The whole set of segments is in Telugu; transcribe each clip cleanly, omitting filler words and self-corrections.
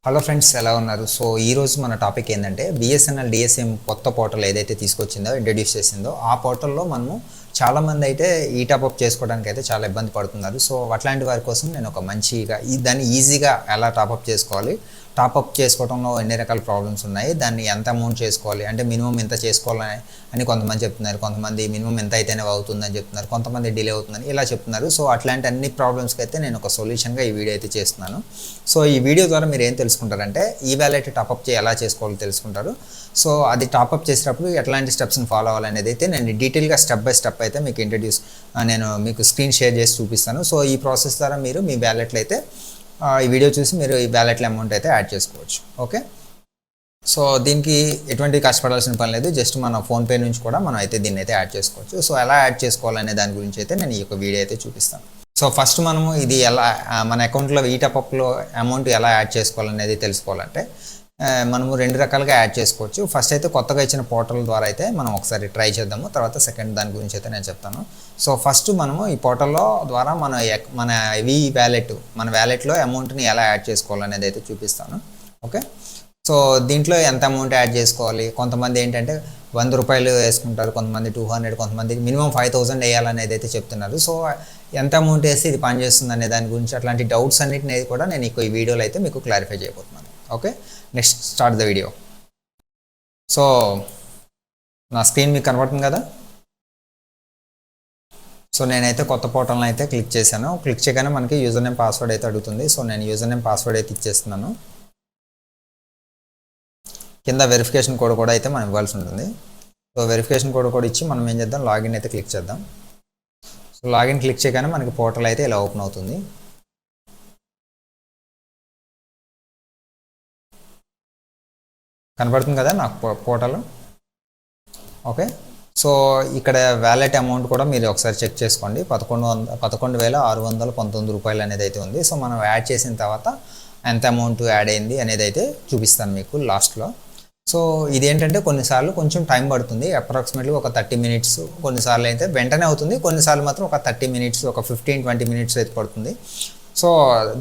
హలో ఫ్రెండ్స్, ఎలా ఉన్నారు? సో ఈరోజు మన టాపిక్ ఏంటంటే బిఎస్ఎన్ఎల్ డిఎస్ఎం కొత్త పోర్టల్ ఏదైతే తీసుకొచ్చిందో, ఇంట్రడ్యూస్ చేసిందో ఆ పోర్టల్లో మనము చాలామంది అయితే ఈ టాప్అప్ చేసుకోవడానికి అయితే చాలా ఇబ్బంది పడుతున్నారు. సో అట్లాంటి వారి కోసం నేను ఒక మంచిగా దాన్ని ఈజీగా ఎలా టాప్అప్ చేసుకోవాలి, టాప్అప్ చేసుకోవడంలో ఎన్ని రకాల ప్రాబ్లమ్స్ ఉన్నాయి, దాన్ని ఎంత అమౌంట్ చేసుకోవాలి, అంటే మినిమం ఎంత చేసుకోవాలని అని కొంతమంది చెప్తున్నారు, కొంతమంది మినిమం ఎంత అయితేనే అవుతుందని చెప్తున్నారు, కొంతమంది డిలే అవుతుందని ఇలా చెప్తున్నారు. సో అట్లాంటి అన్ని ప్రాబ్లమ్స్కి అయితే నేను ఒక సొల్యూషన్గా ఈ వీడియో అయితే చేస్తున్నాను. సో ఈ వీడియో ద్వారా మీరు ఏం తెలుసుకుంటారంటే ఈ వ్యాలెట్ టాప్అప్ ఎలా చేసుకోవాలో తెలుసుకుంటారు. సో అది టాప్అప్ చేసేటప్పుడు ఎట్లాంటి స్టెప్స్ని ఫాలో అవ్వాలనేది అయితే నేను డీటెయిల్గా స్టెప్ బై స్టెప్ అయితే నేను మీకు స్క్రీన్ షేర్ చేసి చూపిస్తాను. సో ఈ ప్రాసెస్ ద్వారా మీరు మీ వ్యాలెట్లో అయితే ఈ వీడియో చూసి మీరు ఈ వ్యాలెట్లో అమౌంట్ అయితే యాడ్ చేసుకోవచ్చు. ఓకే, సో దీనికి ఎటువంటి కష్టపడాల్సిన పని లేదు. జస్ట్ మన ఫోన్పే నుంచి కూడా మనం అయితే దీన్ని అయితే యాడ్ చేసుకోవచ్చు. సో ఎలా యాడ్ చేసుకోవాలనే దాని గురించి అయితే నేను ఈ యొక్క వీడియో అయితే చూపిస్తాను. సో ఫస్ట్ మనము ఇది ఎలా మన అకౌంట్లో ఈ టాప్అప్లో అమౌంట్ ఎలా యాడ్ చేసుకోవాలనేది తెలుసుకోవాలంటే మనము రెండు రకాలుగా యాడ్ చేసుకోవచ్చు. ఫస్ట్ అయితే కొత్తగా ఇచ్చిన పోర్టల్ ద్వారా అయితే మనం ఒకసారి ట్రై చేద్దాము, తర్వాత సెకండ్ దాని గురించి అయితే నేను చెప్తాను. సో ఫస్ట్ మనము ఈ పోర్టల్లో ద్వారా మన మన వ్యాలెట్లో అమౌంట్ని ఎలా యాడ్ చేసుకోవాలనేది అయితే చూపిస్తాను. ఓకే, సో దీంట్లో ఎంత అమౌంట్ యాడ్ చేసుకోవాలి, కొంతమంది ఏంటంటే 100 రూపాయలు వేసుకుంటారు, కొంతమంది 200, కొంతమంది మినిమం 5000 వేయాలనేది అయితే చెప్తున్నారు. సో ఎంత అమౌంట్ వేస్తే ఇది పనిచేస్తుంది అనే దాని గురించి అట్లాంటి డౌట్స్ అన్నిటిని కూడా నేను ఈ వీడియోలో అయితే మీకు క్లారిఫై చేయబోతున్నాను. Okay, next start the video. So నా స్క్రీన్ మీకు కనబడుతుంది కదా. సో నేనైతే కొత్త పోర్టల్ని అయితే క్లిక్ చేశాను. క్లిక్ చేయగానే మనకి యూజర్ నేమ్ పాస్వర్డ్ అయితే అడుగుతుంది. సో నేను యూజర్ నేమ్ పాస్వర్డ్ అయితే ఇచ్చేస్తున్నాను. కింద వెరిఫికేషన్ కోడ్ కూడా అయితే మనం ఇవ్వాల్సి ఉంటుంది. సో వెరిఫికేషన్ కోడ్ కూడా ఇచ్చి మనం ఏం చేద్దాం, లాగిన్ అయితే క్లిక్ చేద్దాం. సో లాగిన్ క్లిక్ చేయగానే మనకి పోర్టల్ అయితే ఇలా ఓపెన్ అవుతుంది. కనబడుతుంది కదా నాకు పోర్టల్. ఓకే, సో ఇక్కడ వ్యాలెట్ అమౌంట్ కూడా మీరు ఒకసారి చెక్ చేసుకోండి. 11,619 రూపాయలు అనేది అయితే ఉంది. సో మనం యాడ్ చేసిన తర్వాత ఎంత అమౌంట్ యాడ్ అయింది అనేది అయితే చూపిస్తాను మీకు లాస్ట్లో. సో ఇదేంటంటే కొన్నిసార్లు కొంచెం టైం పడుతుంది, అప్రాక్సిమేట్లీ ఒక 30 మినిట్స్, కొన్నిసార్లు అయితే వెంటనే అవుతుంది, కొన్నిసార్లు మాత్రం ఒక 30 మినిట్స్, ఒక 15-20 మినిట్స్ అయితే పడుతుంది. సో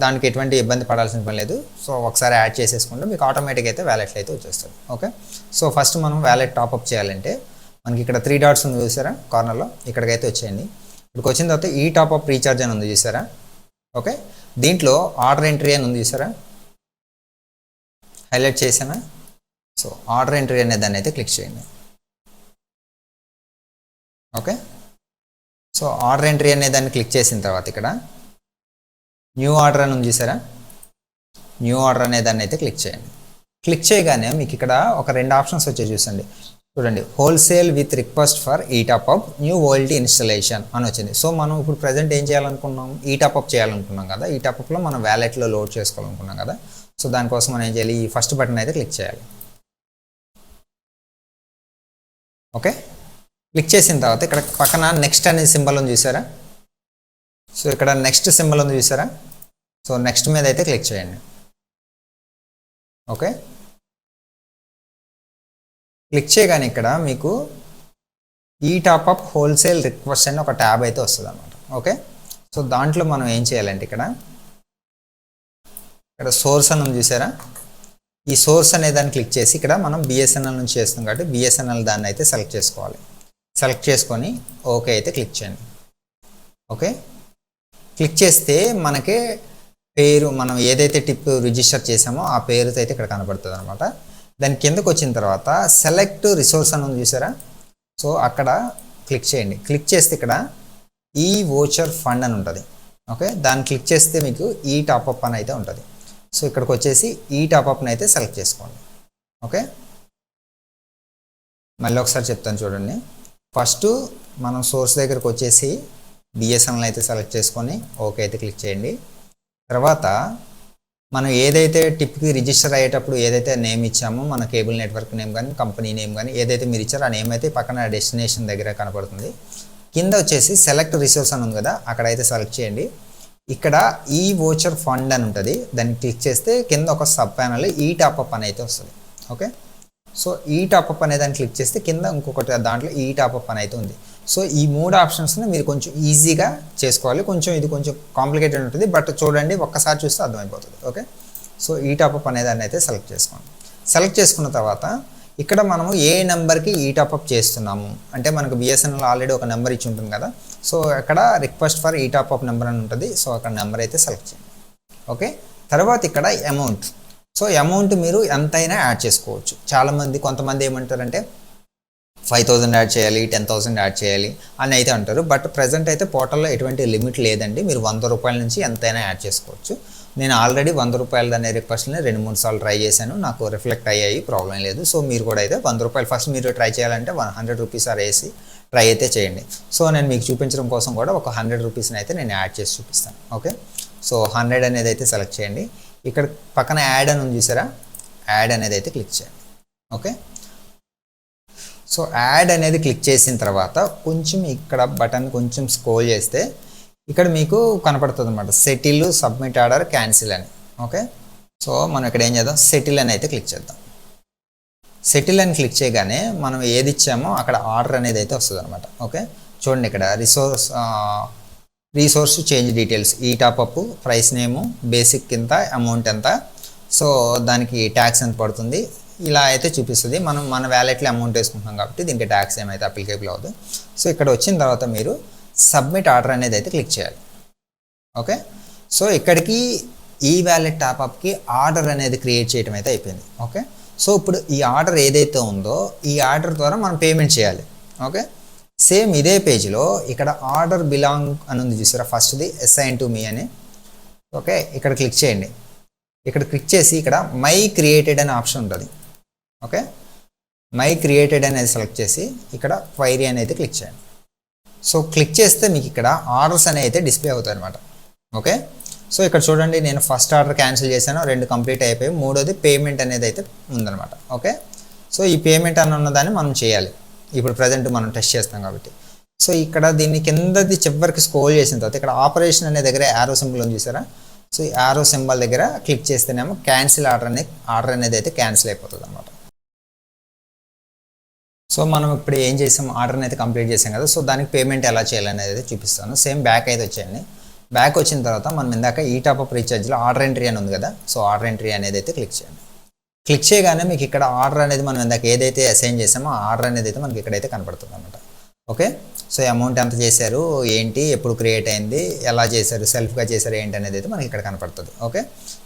దానికి ఎటువంటి ఇబ్బంది పడాల్సిన పని లేదు. సో ఒకసారి యాడ్ చేసేసుకుంటే మీకు ఆటోమేటిక్గా అయితే వ్యాలెట్లో అయితే వచ్చేస్తుంది. ఓకే, సో ఫస్ట్ మనం వ్యాలెట్ టాప్అప్ చేయాలంటే మనకి ఇక్కడ 3 డాట్స్ ఉంది చూసారా కార్నర్లో, ఇక్కడికైతే వచ్చేయండి. ఇక్కడికి వచ్చిన తర్వాత ఈ టాప్అప్ రీఛార్జ్ అని ఉంది చూసారా. ఓకే, దీంట్లో ఆర్డర్ ఎంట్రీ అని ఉంది చూసారా, హైలైట్ చేసానా. సో ఆర్డర్ ఎంట్రీ అనే దాన్ని అయితే క్లిక్ చేయండి. ఓకే, సో ఆర్డర్ ఎంట్రీ అనే దాన్ని క్లిక్ చేసిన తర్వాత ఇక్కడ న్యూ ఆర్డర్ అని ఉంది చూసారా, న్యూ ఆర్డర్ అనే దాన్ని అయితే క్లిక్ చేయండి. క్లిక్ చేయగానే మీకు ఇక్కడ ఒక 2 ఆప్షన్స్ వచ్చాయి చూడండి, హోల్సేల్ విత్ రిక్వెస్ట్ ఫర్ ఈ టాప్అప్ న్యూ ఓఎల్టీ ఇన్స్టలేషన్ అని వచ్చింది. సో మనం ఇప్పుడు ప్రజెంట్ ఏం చేయాలనుకున్నాం, ఈ టాప్అప్ చేయాలనుకున్నాం కదా, ఈ టాప్అప్లో మనం వ్యాలెట్లో లోడ్ చేసుకోవాలనుకున్నాం కదా. సో దానికోసం మనం ఏం చేయాలి, ఈ ఫస్ట్ బటన్ అయితే క్లిక్ చేయాలి. ఓకే, క్లిక్ చేసిన తర్వాత ఇక్కడ పక్కన నెక్స్ట్ అనే సింబల్ ఉంది చూసారా. సో ఇక్కడ నెక్స్ట్ సింబల్ ఉంది చూసారా. సో నెక్స్ట్ మీద అయితే క్లిక్ చేయండి. ఓకే, క్లిక్ చేయగానే ఇక్కడ మీకు ఈ టాప్అప్ హోల్సేల్ రిక్వెస్ట్ అని ఒక ట్యాబ్ అయితే వస్తుంది అన్నమాట. ఓకే, సో దాంట్లో మనం ఏం చేయాలంటే ఇక్కడ సోర్స్ అని ఉంది చూసారా, ఈ సోర్స్ అనే దాన్ని క్లిక్ చేసి ఇక్కడ మనం బిఎస్ఎన్ఎల్ నుంచి చేస్తాం కాబట్టి బిఎస్ఎన్ఎల్ దాన్ని అయితే సెలెక్ట్ చేసుకోవాలి. సెలెక్ట్ చేసుకొని ఓకే అయితే క్లిక్ చేయండి. ఓకే, క్లిక్ చేస్తే మనకి పేరు, మనం ఏదైతే టిప్ రిజిస్టర్ చేసామో ఆ పేరుతో అయితే ఇక్కడ కనబడుతుంది అనమాట. దాని కిందకు వచ్చిన తర్వాత సెలెక్ట్ రిసోర్స్ అని ఉంది చూసారా. సో అక్కడ క్లిక్ చేయండి. క్లిక్ చేస్తే ఇక్కడ ఈ వోచర్ ఫండ్ అని ఉంటుంది. ఓకే, దాన్ని క్లిక్ చేస్తే మీకు ఈ టాప్అప్ అని అయితే ఉంటుంది. సో ఇక్కడికి వచ్చేసి ఈ టాప్అప్ని అయితే సెలెక్ట్ చేసుకోండి. ఓకే, మళ్ళీ ఒకసారి చెప్తాను చూడండి. ఫస్ట్ మనం సోర్స్ దగ్గరకు వచ్చేసి బిఎస్ఎన్ఎల్ అయితే సెలెక్ట్ చేసుకొని ఓకే అయితే క్లిక్ చేయండి. తర్వాత మనం ఏదైతే టిప్కి రిజిస్టర్ అయ్యేటప్పుడు ఏదైతే నేమ్ ఇచ్చామో, మన కేబుల్ నెట్వర్క్ నేమ్ కానీ కంపెనీ నేమ్ కానీ ఏదైతే మీరు ఇచ్చారో ఆ నేమ్ అయితే పక్కన డెస్టినేషన్ దగ్గర కనపడుతుంది. కింద వచ్చేసి సెలెక్ట్ రిసోర్స్ అని ఉంది కదా, అక్కడైతే సెలెక్ట్ చేయండి. ఇక్కడ ఈ వోచర్ ఫండ్ అని ఉంటుంది, దాన్ని క్లిక్ చేస్తే కింద ఒక సబ్ ప్యానల్ ఈ టాప్అప్ అని అయితే వస్తుంది. ఓకే, సో ఈ టాప్అప్ అనే దాన్ని క్లిక్ చేస్తే కింద ఇంకొకటి దాంట్లో ఈ టాప్అప్ అని అయితే ఉంది. సో ఈ 3 ఆప్షన్స్ని మీరు కొంచెం ఈజీగా చేసుకోవాలి. ఇది కొంచెం కాంప్లికేటెడ్ ఉంటుంది, బట్ చూడండి ఒక్కసారి చూస్తే అర్థమైపోతుంది. ఓకే, సో ఈ టాపప్ అనేదాన్ని అయితే సెలెక్ట్ చేసుకోండి. సెలెక్ట్ చేసుకున్న తర్వాత ఇక్కడ మనము ఏ నెంబర్కి ఈ టాపప్ చేస్తున్నాము అంటే మనకు బిఎస్ఎన్ఎల్ ఆల్రెడీ ఒక నెంబర్ ఇచ్చి ఉంటుంది కదా. సో అక్కడ రిక్వెస్ట్ ఫర్ ఈ టాపప్ నెంబర్ అని ఉంటుంది. సో అక్కడ నెంబర్ అయితే సెలెక్ట్ చేయండి. ఓకే, తర్వాత ఇక్కడ అమౌంట్. సో అమౌంట్ మీరు ఎంతైనా యాడ్ చేసుకోవచ్చు. కొంతమంది ఏమంటారంటే 5,000 యాడ్ చేయాలి, 10,000 యాడ్ చేయాలి అని అయితే అంటారు. బట్ ప్రజెంట్ అయితే పోర్టల్లో ఎటువంటి లిమిట్ లేదండి. మీరు 100 రూపాయల నుంచి ఎంతైనా యాడ్ చేసుకోవచ్చు. నేను ఆల్రెడీ 100 రూపాయలు అనే రిక్వెస్ట్ని 2-3 సార్లు ట్రై చేశాను, నాకు రిఫ్లెక్ట్ అయ్యాయి, ప్రాబ్లం లేదు. సో మీరు కూడా అయితే 100 రూపాయలు ఫస్ట్ మీరు ట్రై చేయాలంటే 100 రూపీస్ వేసి ట్రై అయితే చేయండి. సో నేను మీకు చూపించడం కోసం కూడా ఒక 100 రూపీస్ని అయితే నేను యాడ్ చేసి చూపిస్తాను. ఓకే, సో 100 అనేది అయితే సెలెక్ట్ చేయండి. ఇక్కడ పక్కన యాడ్ అని ఉంది చూసారా, యాడ్ అనేది అయితే క్లిక్ చేయండి. ఓకే, సో యాడ్ అనేది క్లిక్ చేసిన తర్వాత కొంచెం ఇక్కడ బటన్ కొంచెం స్క్రోల్ చేస్తే ఇక్కడ మీకు కనపడుతుంది అనమాట, సెటిల్, సబ్మిట్ ఆర్డర్, క్యాన్సిల్ అని. ఓకే, సో మనం ఇక్కడ ఏం చేద్దాం, సెటిల్ అని అయితే క్లిక్ చేద్దాం. సెటిల్ అని క్లిక్ చేయగానే మనం ఏది ఇచ్చామో అక్కడ ఆర్డర్ అనేది అయితే వస్తుంది అనమాట. ఓకే, చూడండి ఇక్కడ రీసోర్స్ చేంజ్ డీటెయిల్స్, ఈ టాపప్, ప్రైస్ నేము, బేసిక్ ఎంత, అమౌంట్ ఎంత, సో దానికి ట్యాక్స్ ఎంత పడుతుంది, ఇలా అయితే చూపిస్తుంది. మనం మన వ్యాలెట్లో అమౌంట్ వేసుకుంటున్నాం కాబట్టి దీనికి ట్యాక్స్ ఏమైతే అప్లికేబుల్ అవ్వదు. సో ఇక్కడ వచ్చిన తర్వాత మీరు సబ్మిట్ ఆర్డర్ అనేది అయితే క్లిక్ చేయాలి. ఓకే, సో ఇక్కడికి ఈ వ్యాలెట్ టాపప్కి ఆర్డర్ అనేది క్రియేట్ చేయడం అయితే అయిపోయింది. ఓకే, సో ఇప్పుడు ఈ ఆర్డర్ ఏదైతే ఉందో ఈ ఆర్డర్ ద్వారా మనం పేమెంట్ చేయాలి. ఓకే, సేమ్ ఇదే పేజ్లో ఇక్కడ ఆర్డర్ బిలాంగ్ అని ఉంది చూసారా, ఫస్ట్ది అసైన్ టు మీ అని. ఓకే, ఇక్కడ క్లిక్ చేయండి. ఇక్కడ క్లిక్ చేసి ఇక్కడ మై క్రియేటెడ్ అనే ఆప్షన్ ఉంటుంది. ఓకే, మై క్రియేటెడ్ అనేది సెలెక్ట్ చేసి ఇక్కడ క్వైరీ అనేది క్లిక్ చేయండి. సో క్లిక్ చేస్తే మీకు ఇక్కడ ఆర్డర్స్ అనేవి అయితే డిస్ప్లే అవుతాయి అనమాట. ఓకే, సో ఇక్కడ చూడండి, నేను ఫస్ట్ ఆర్డర్ క్యాన్సిల్ చేశాను, 2 కంప్లీట్ అయిపోయి, 3వది పేమెంట్ అనేది అయితే ఉందన్నమాట. ఓకే, సో ఈ పేమెంట్ అని ఉన్నదాన్ని మనం చేయాలి. ఇప్పుడు ప్రజెంట్ మనం టెస్ట్ చేస్తాం కాబట్టి. సో ఇక్కడ దీన్ని కిందది చివరికి స్క్రోల్ చేసిన తర్వాత ఇక్కడ ఆపరేషన్ అనే దగ్గర యారో సింబల్ ఉంది చూసారా. సో ఈ యారో సింబల్ దగ్గర క్లిక్ చేస్తేనేమో క్యాన్సిల్ ఆర్డర్ అనేది అయితే క్యాన్సిల్ అయిపోతుంది అనమాట. సో మనం ఇప్పుడు ఏం చేసాం, ఆర్డర్ని అయితే కంప్లీట్ చేసాం కదా. సో దానికి పేమెంట్ ఎలా చేయాలనేది అయితే చూపిస్తాను. సేమ్ బ్యాక్ అయితే వచ్చేయండి. బ్యాక్ వచ్చిన తర్వాత మనం ఇందాక ఈ టాపప్ రీఛార్జ్లో ఆర్డర్ ఎంట్రీ అని ఉంది కదా. సో ఆర్డర్ ఎంట్రీ అనేది అయితే క్లిక్ చేయండి. క్లిక్ చేయగానే మీకు ఇక్కడ ఆర్డర్ అనేది మనం ఇందాక ఏదైతే అసైన్ చేసామో ఆ ఆర్డర్ అనేది అయితే మనకి ఇక్కడైతే కనపడుతుంది అనమాట. ఓకే, సో అమౌంట్ ఎంత చేశారు, ఏంటి, ఎప్పుడు క్రియేట్ అయింది, ఎలా చేశారు, సెల్ఫ్గా చేశారు ఏంటి అనేది అయితే మనకి ఇక్కడ కనపడుతుంది. ఓకే,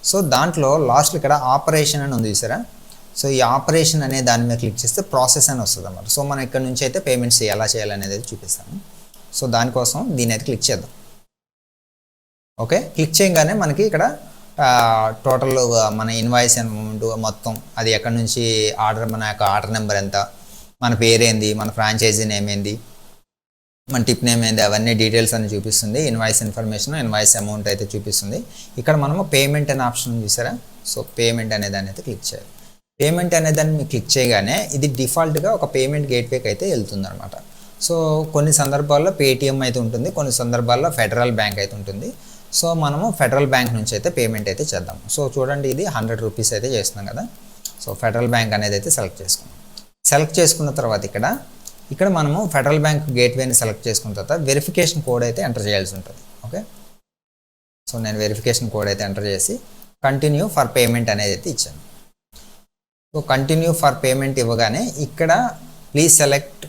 సో దాంట్లో లాస్ట్ ఇక్కడ ఆపరేషన్ అని ఉంది చూసారా. సో ఈ ఆపరేషన్ అనే దాని మీద క్లిక్ చేస్తే ప్రాసెస్ అని వస్తుంది అన్నమాట. సో మనం ఇక్కడ నుంచి అయితే పేమెంట్స్ ఎలా చేయాలనేది అయితే చూపిస్తాను. సో దానికోసం దీని అయితే క్లిక్ చేద్దాం. ఓకే, క్లిక్ చేయగానే మనకి ఇక్కడ టోటల్ మన ఇన్వాయిస్ అమౌంట్ మొత్తం, అది ఎక్కడి నుంచి ఆర్డర్, మన యొక్క ఆర్డర్ నెంబర్ ఎంత, మన పేరేంది, మన ఫ్రాంచైజీ నేమ్ ఏంది, మన టిప్ నేమ్ ఏంది, అవన్నీ డీటెయిల్స్ అని చూపిస్తుంది. ఇన్వాయిస్ ఇన్ఫర్మేషన్, ఇన్వాయిస్ అమౌంట్ అయితే చూపిస్తుంది. ఇక్కడ మనము పేమెంట్ అనే ఆప్షన్ చూసారా. సో పేమెంట్ అనే దాన్ని అయితే క్లిక్ చేయాలి. పేమెంట్ అనే దాన్ని మీరు క్లిక్ చేయగానే ఇది డిఫాల్ట్గా ఒక పేమెంట్ గేట్వేకి అయితే వెళ్తుంది అనమాట. సో కొన్ని సందర్భాల్లో పేటిఎం అయితే ఉంటుంది, కొన్ని సందర్భాల్లో ఫెడరల్ బ్యాంక్ అయితే ఉంటుంది. సో మనము ఫెడరల్ బ్యాంక్ నుంచి అయితే పేమెంట్ అయితే చేద్దాం. సో చూడండి, ఇది 100 రూపీస్ అయితే చేస్తున్నాం కదా. సో ఫెడరల్ బ్యాంక్ అనేది అయితే సెలెక్ట్ చేసుకున్నాం. సెలెక్ట్ చేసుకున్న తర్వాత ఇక్కడ మనము ఫెడరల్ బ్యాంక్ గేట్వేని సెలెక్ట్ చేసుకున్న తర్వాత వెరిఫికేషన్ కోడ్ అయితే ఎంటర్ చేయాల్సి ఉంటుంది. ఓకే, సో నేను వెరిఫికేషన్ కోడ్ అయితే ఎంటర్ చేసి కంటిన్యూ ఫర్ పేమెంట్ అనేది అయితే ఇచ్చాను. సో కంటిన్యూ ఫర్ పేమెంట్ ఇవ్వగానే ఇక్కడ please select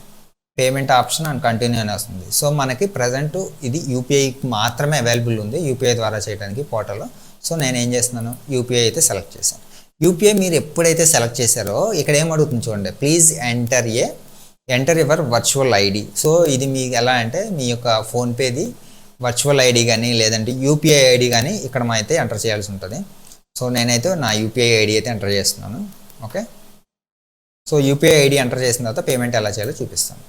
payment option and continue అని వస్తుంది. సో మనకి ప్రజెంట్ ఇది యూపీఐకి మాత్రమే అవైలబుల్ ఉంది, యూపీఐ ద్వారా చేయడానికి పోర్టల్లో. సో నేను ఏం చేస్తున్నాను, యూపీఐ అయితే సెలెక్ట్ చేశాను. యూపీఐ మీరు ఎప్పుడైతే సెలెక్ట్ చేశారో ఇక్కడ ఏమడుగుతుంది చూడండి, please enter your virtual ID. So ఇది మీకు ఎలా అంటే మీ యొక్క ఫోన్పేది వర్చువల్ ఐడి కానీ లేదంటే యూపీఐ ఐడి కానీ ఇక్కడ అయితే ఎంటర్ చేయాల్సి ఉంటుంది. సో నేనైతే నా యూపీఐ ఐడి అయితే ఎంటర్ చేస్తున్నాను. Okay, so UPI ID enter చేసిన తర్వాత పేమెంట్ ఎలా చేయాలో చూపిస్తాను.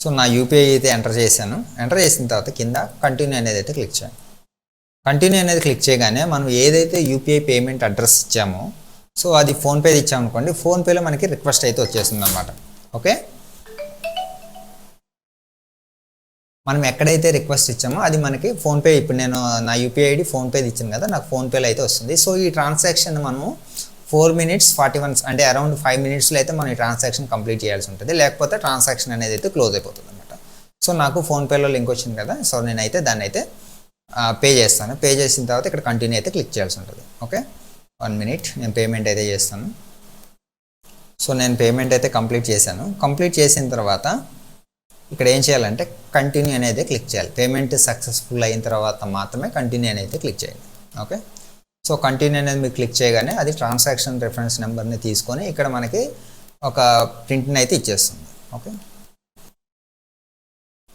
సో నా యూపీఐ అయితే ఎంటర్ చేశాను. ఎంటర్ చేసిన తర్వాత కింద కంటిన్యూ అనేది అయితే క్లిక్ చేయండి. కంటిన్యూ అనేది క్లిక్ చేయగానే మనం ఏదైతే యూపీఐ పేమెంట్ అడ్రస్ ఇచ్చామో సో అది ఫోన్పే ఇచ్చామనుకోండి, ఫోన్పేలో మనకి రిక్వెస్ట్ అయితే వచ్చేస్తుంది అనమాట. ఓకే, మనం ఎక్కడైతే రిక్వెస్ట్ ఇచ్చామో అది మనకి ఫోన్పే, ఇప్పుడు నేను నా యూపీఐ ఐడి ఫోన్పేది ఇచ్చాను కదా, నాకు ఫోన్పేలో అయితే వస్తుంది. సో ఈ ట్రాన్సాక్షన్ మనము 4 minutes 41 అంటే అరౌండ్ 5 minutesలో అయితే మనం ఈ ట్రాన్సాక్షన్ కంప్లీట్ చేయాల్సి ఉంటుంది, లేకపోతే ట్రాన్సాక్షన్ అనేది అయితే క్లోజ్ అయిపోతుంది అనమాట. సో నాకు ఫోన్పేలో లింక్ వచ్చింది కదా, సో నేనైతే దాన్ని అయితే పే చేస్తాను. పే చేసిన తర్వాత ఇక్కడ కంటిన్యూ అయితే క్లిక్ చేయాల్సి ఉంటుంది. ఓకే, 1 minute నేను పేమెంట్ అయితే చేస్తాను. సో నేను పేమెంట్ అయితే కంప్లీట్ చేశాను. కంప్లీట్ చేసిన తర్వాత ఇక్కడ ఏం చేయాలంటే కంటిన్యూ అనేది క్లిక్ చేయాలి. పేమెంట్ సక్సెస్ఫుల్ అయిన తర్వాత మాత్రమే కంటిన్యూ అనేది క్లిక్ చేయండి. ఓకే, సో కంటిన్యూ అనేది మీరు క్లిక్ చేయగానే అది ట్రాన్సాక్షన్ రెఫరెన్స్ నెంబర్ని తీసుకొని ఇక్కడ మనకి ఒక ప్రింట్ని అయితే ఇచ్చేస్తుంది. ఓకే,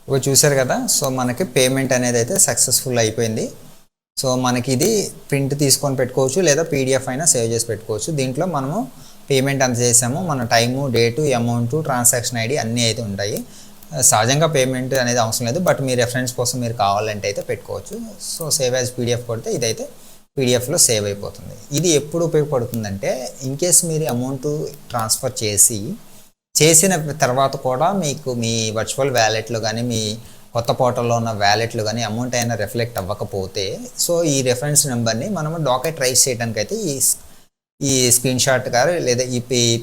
ఇప్పుడు చూసారు కదా, సో మనకి పేమెంట్ అనేది అయితే సక్సెస్ఫుల్ అయిపోయింది. సో మనకి ఇది ప్రింట్ తీసుకొని పెట్టుకోవచ్చు లేదా పీడిఎఫ్ అయినా సేవ్ చేసి పెట్టుకోవచ్చు. దీంట్లో మనము పేమెంట్ అంత చేసాము, మన time, date, amount, transaction ID అన్నీ అయితే ఉంటాయి. సహజంగా పేమెంట్ అనేది అవసరం లేదు, బట్ మీ రెఫరెన్స్ కోసం మీరు కావాలంటే అయితే పెట్టుకోవచ్చు. సో సేవ్ యాజ్ పీడిఎఫ్ కొడితే ఇదైతే పీడిఎఫ్లో సేవ్ అయిపోతుంది. ఇది ఎప్పుడు ఉపయోగపడుతుందంటే ఇన్ కేస్ మీరు అమౌంట్ ట్రాన్స్ఫర్ చేసిన తర్వాత కూడా మీకు మీ వర్చువల్ వ్యాలెట్లో కానీ మీ కొత్త పోర్టల్లో ఉన్న వ్యాలెట్లు కానీ అమౌంట్ అయినా రిఫ్లెక్ట్ అవ్వకపోతే సో ఈ రెఫరెన్స్ నెంబర్ని మనము డాకెట్ రైస్ చేయడానికి అయితే ఈ స్క్రీన్ షాట్ గారు లేదా ఈ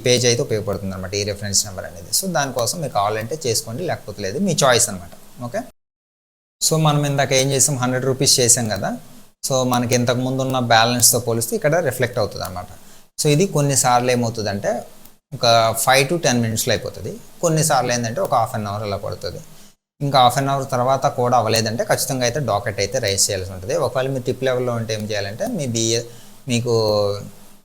పేజ్ అయితే ఉపయోగపడుతుంది అనమాట, ఈ రెఫరెన్స్ నెంబర్ అనేది. సో దానికోసం మీకు కావాలంటే చేసుకోండి, లేకపోతే లేదు, మీ చాయిస్ అనమాట. ఓకే, సో మనం ఇందాక ఏం చేసాం, 100 రూపీస్ చేసాం కదా. సో మనకి ఇంతకుముందు ఉన్న బ్యాలెన్స్తో పోలిస్తే ఇక్కడ రిఫ్లెక్ట్ అవుతుంది అనమాట. సో ఇది కొన్నిసార్లు ఏమవుతుందంటే ఒక 5 to 10 మినిట్స్లో అయిపోతుంది. కొన్నిసార్లు ఏంటంటే ఒక హాఫ్ అన్ అవర్ అలా పడుతుంది. ఇంకా హాఫ్ అన్ అవర్ తర్వాత కూడా అవ్వలేదంటే ఖచ్చితంగా అయితే డాకెట్ అయితే రైజ్ చేయాల్సి ఉంటుంది. ఒకవేళ మీరు టిప్ లెవెల్లో ఉంటే ఏం చేయాలంటే మీకు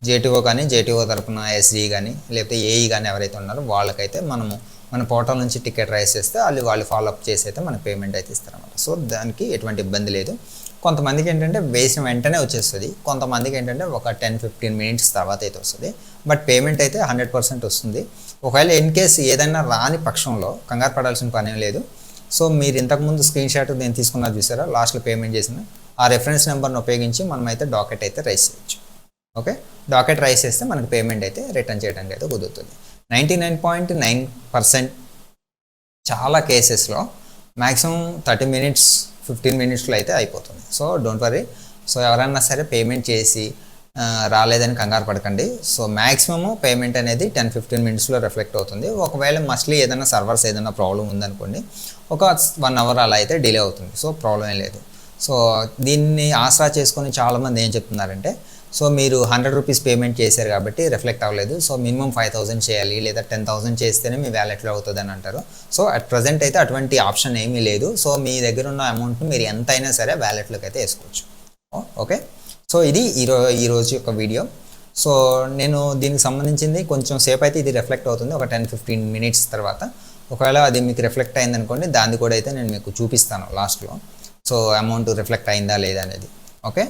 జేటీఓ కానీ జేటీఓ తరపున ఎస్డీ కానీ లేకపోతే ఏఈ కానీ ఎవరైతే ఉన్నారో వాళ్ళకైతే మన పోర్టల్ నుంచి టికెట్ రైజ్ చేస్తే వాళ్ళు ఫాలోఅప్ చేసి అయితే మనకు పేమెంట్ అయితే ఇస్తారన్నమాట. సో దానికి ఎటువంటి ఇబ్బంది లేదు. కొంతమందికి ఏంటంటే వేసిన వెంటనే వచ్చేస్తుంది, కొంతమందికి ఏంటంటే ఒక 10-15 మినిట్స్ తర్వాత అయితే వస్తుంది. బట్ పేమెంట్ అయితే 100% వస్తుంది. ఒకవేళ ఇన్ కేస్ ఏదైనా రాని పక్షంలో కంగారు పడాల్సిన పని ఏం లేదు. సో మీరు ఇంతకుముందు స్క్రీన్ షాట్ నేను తీసుకున్నా చూసారా, లాస్ట్లో పేమెంట్ చేసిన ఆ రెఫరెన్స్ నెంబర్ని ఉపయోగించి మనమైతే డాకెట్ అయితే రైజ్ చేయొచ్చు. ఓకే, డాకెట్ రైజ్ చేస్తే మనకి పేమెంట్ అయితే రిటర్న్ చేయడానికి అయితే కుదురుతుంది. 99.9% చాలా కేసెస్లో మ్యాక్సిమం 30 మినిట్స్ 15 మినిట్స్లో అయితే అయిపోతుంది. So don't worry. సో ఎవరైనా సరే పేమెంట్ చేసి రాలేదని కంగారు పడకండి. సో మ్యాక్సిమము పేమెంట్ అనేది 10-15 మినిట్స్లో రిఫ్లెక్ట్ అవుతుంది. ఒకవేళ మస్ట్లీ ఏదైనా సర్వర్స్ ఏదైనా ప్రాబ్లం ఉందనుకోండి, ఒక 1 అవర్ అలా అయితే డిలే అవుతుంది. సో ప్రాబ్లం ఏం లేదు. సో దీన్ని ఆసరా చేసుకొని చాలామంది ఏం చెప్తున్నారంటే, సో మీరు 100 రూపీస్ పేమెంట్ చేశారు కాబట్టి రిఫ్లెక్ట్ అవ్వలేదు, సో మినిమం 5,000 చేయాలి లేదా 10,000 చేస్తేనే మీ వ్యాలెట్లో అవుతుంది అని అంటారు. సో అట్ ప్రజెంట్ అయితే అటువంటి ఆప్షన్ ఏమీ లేదు. సో మీ దగ్గర ఉన్న అమౌంట్ని మీరు ఎంతైనా సరే వ్యాలెట్లోకి అయితే వేసుకోవచ్చు. ఓకే, సో ఇది ఈరోజు యొక్క వీడియో. సో నేను దీనికి సంబంధించింది కొంచెం సేపు అయితే ఇది రిఫ్లెక్ట్ అవుతుంది, ఒక 10-15 మినిట్స్ తర్వాత. ఒకవేళ అది మీకు రిఫ్లెక్ట్ అయిందనుకోండి, దాన్ని కూడా అయితే నేను మీకు చూపిస్తాను లాస్ట్లో. సో అమౌంట్ రిఫ్లెక్ట్ అయిందా లేదా అనేది. ఓకే,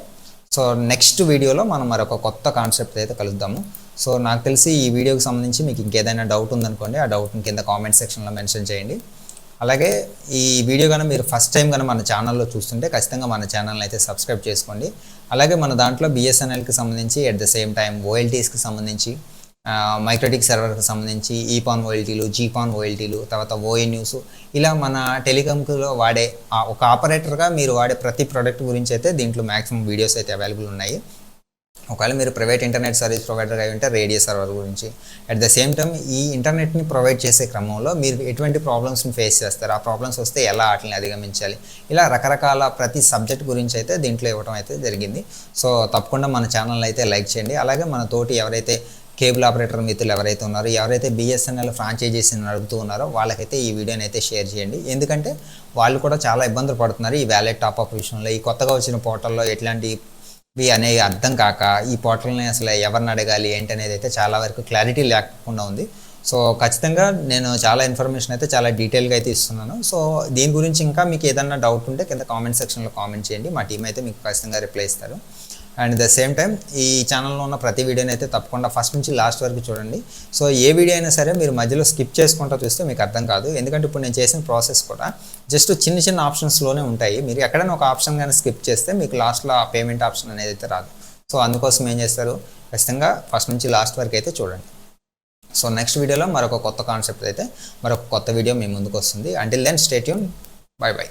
సో నెక్స్ట్ వీడియోలో మనం మరొక కొత్త కాన్సెప్ట్ అయితే కలుద్దాము. సో నాకు తెలిసి ఈ వీడియోకి సంబంధించి మీకు ఇంకేదైనా డౌట్ ఉందనుకోండి, ఆ డౌట్ని కింద కామెంట్ సెక్షన్లో మెన్షన్ చేయండి. అలాగే ఈ వీడియో కనుక మీరు ఫస్ట్ టైం కనుక మన ఛానల్లో చూస్తుంటే ఖచ్చితంగా మన ఛానల్ని అయితే సబ్స్క్రైబ్ చేసుకోండి. అలాగే మన దాంట్లో బిఎస్ఎన్ఎల్కి సంబంధించి అట్ ద సేమ్ టైం ఓఎల్టీస్కి సంబంధించి మైక్రోటిక్ సర్వర్కి సంబంధించి ఈపాన్ ఓఎల్టీలు, జీపాన్ ఓఎల్టీలు, తర్వాత ఓఏ న్యూస్, ఇలా మన టెలికామ్లో వాడే ఒక ఆపరేటర్గా మీరు వాడే ప్రతి ప్రోడక్ట్ గురించి అయితే దీంట్లో మ్యాక్సిమం వీడియోస్ అయితే అవైలబుల్ ఉన్నాయి. ఒకవేళ మీరు ప్రైవేట్ ఇంటర్నెట్ సర్వీస్ ప్రొవైడర్ అయి ఉంటే రేడియో సర్వర్ గురించి, అట్ ద సేమ్ టైం ఈ ఇంటర్నెట్ని ప్రొవైడ్ చేసే క్రమంలో మీరు ఎటువంటి ప్రాబ్లమ్స్ని ఫేస్ చేస్తారు, ఆ ప్రాబ్లమ్స్ వస్తే ఎలా వాటిని అధిగమించాలి, ఇలా రకరకాల ప్రతి సబ్జెక్ట్ గురించి అయితే దీంట్లో ఇవ్వడం అయితే జరిగింది. సో తప్పకుండా మన ఛానల్ అయితే లైక్ చేయండి. అలాగే మన తోటి ఎవరైతే కేబుల్ ఆపరేటర్ మిత్రులు ఎవరైతే ఉన్నారో, ఎవరైతే బిఎస్ఎన్ఎల్ ఫ్రాంచైజీస్ని నడుపుతూ ఉన్నారో వాళ్ళకైతే ఈ వీడియోని అయితే షేర్ చేయండి. ఎందుకంటే వాళ్ళు కూడా చాలా ఇబ్బందులు పడుతున్నారు ఈ వ్యాలెట్ టాప్అప్ విషయంలో. ఈ కొత్తగా వచ్చిన పోర్టల్లో ఎట్లాంటివి అనేవి అర్థం కాక ఈ పోర్టల్ని అసలు ఎవరిని అడగాలి ఏంటి అనేది అయితే చాలా వరకు క్లారిటీ లేకుండా ఉంది. సో ఖచ్చితంగా నేను చాలా ఇన్ఫర్మేషన్ అయితే చాలా డీటెయిల్గా అయితే ఇస్తున్నాను. సో దీని గురించి ఇంకా మీకు ఏదైనా డౌట్ ఉంటే కింద కామెంట్ సెక్షన్లో కామెంట్ చేయండి, మా టీం అయితే మీకు ఖచ్చితంగా రిప్లై ఇస్తారు. అండ్ ద సేమ్ టైం ఈ ఛానల్లో ఉన్న ప్రతి వీడియోని అయితే తప్పకుండా ఫస్ట్ నుంచి లాస్ట్ వరకు చూడండి. సో ఏ వీడియో అయినా సరే మీరు మధ్యలో స్కిప్ చేసుకుంటూ చూస్తే మీకు అర్థం కాదు. ఎందుకంటే ఇప్పుడు నేను చేసిన ప్రాసెస్ కూడా జస్ట్ చిన్న ఆప్షన్స్లోనే ఉంటాయి. మీరు ఎక్కడైనా ఒక ఆప్షన్ కానీ స్కిప్ చేస్తే మీకు లాస్ట్లో ఆ పేమెంట్ ఆప్షన్ అనేది అయితే రాదు. సో అందుకోసం ఏం చేస్తారు, ఖచ్చితంగా ఫస్ట్ నుంచి లాస్ట్ వరకు అయితే చూడండి. సో నెక్స్ట్ వీడియోలో మరొక కొత్త కాన్సెప్ట్ అయితే మరొక కొత్త వీడియో మీ ముందుకు వస్తుంది. Until then stay tune, bye by.